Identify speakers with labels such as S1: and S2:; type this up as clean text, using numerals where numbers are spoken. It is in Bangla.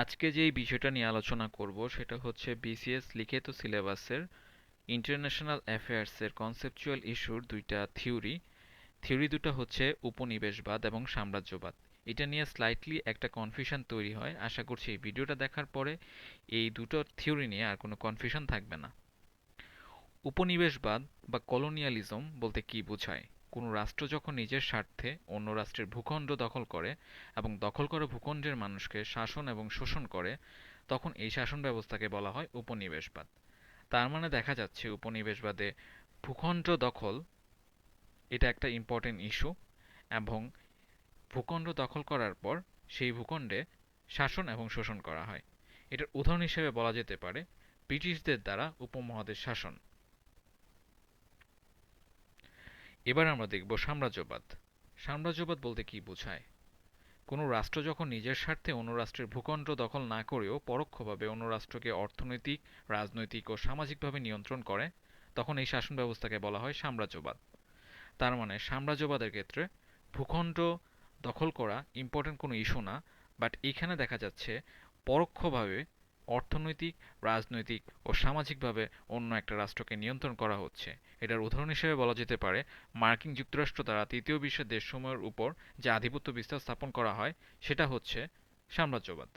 S1: আজকে যেই বিষয়টা নিয়ে আলোচনা করব সেটা হচ্ছে বিসিএস লিখিত সিলেবাসের ইন্টারন্যাশনাল অ্যাফেয়ার্সের কনসেপচুয়াল ইস্যুর দুইটা থিওরি দুটো হচ্ছে উপনিবেশবাদ এবং সাম্রাজ্যবাদ। এটা নিয়ে স্লাইটলি একটা কনফিউশন তৈরি হয়। আশা করছি এই ভিডিওটা দেখার পরে এই দুটো থিওরি নিয়ে আর কোনো কনফিউশন থাকবে না। উপনিবেশবাদ বা কলোনিয়ালিজম বলতে কি বোঝায়? কোনো রাষ্ট্র যখন নিজের স্বার্থে অন্য রাষ্ট্রের ভূখণ্ড দখল করে এবং দখল করা ভূখণ্ডের মানুষকে শাসন এবং শোষণ করে, তখন এই শাসন ব্যবস্থাকে বলা হয় উপনিবেশবাদ। তার মানে দেখা যাচ্ছে উপনিবেশবাদে ভূখণ্ড দখল এটা একটা ইম্পর্টেন্ট ইস্যু, এবং ভূখণ্ড দখল করার পর সেই ভূখণ্ডে শাসন এবং শোষণ করা হয়। এটার উদাহরণ হিসেবে বলা যেতে পারে ব্রিটিশদের দ্বারা উপমহাদেশ শাসন। এবার আমরা দেখব সাম্রাজ্যবাদ। সাম্রাজ্যবাদ বলতে কি বোঝায়? কোনো রাষ্ট্র যখন নিজের স্বার্থে অন্য রাষ্ট্রের ভূখণ্ড দখল না করেও পরোক্ষভাবে অন্য রাষ্ট্রকে অর্থনৈতিক, রাজনৈতিক ও সামাজিকভাবে নিয়ন্ত্রণ করে, তখন এই শাসন ব্যবস্থাকে বলা হয় সাম্রাজ্যবাদ। তার মানে সাম্রাজ্যবাদের ক্ষেত্রে ভূখণ্ড দখল করা ইম্পর্টেন্ট কোনো ইস্যু না, বাট এখানে দেখা যাচ্ছে পরোক্ষভাবে অর্থনৈতিক, রাজনৈতিক ও সামাজিকভাবে অন্য একটা রাষ্ট্রকে নিয়ন্ত্রণ করা হচ্ছে। এটার উদাহরণ হিসেবে বলা যেতে পারে মার্কিন যুক্তরাষ্ট্র দ্বারা তৃতীয় বিশ্বের দেশসমূহের উপর যে আধিপত্য বিস্তার স্থাপন করা হয় সেটা হচ্ছে সাম্রাজ্যবাদ।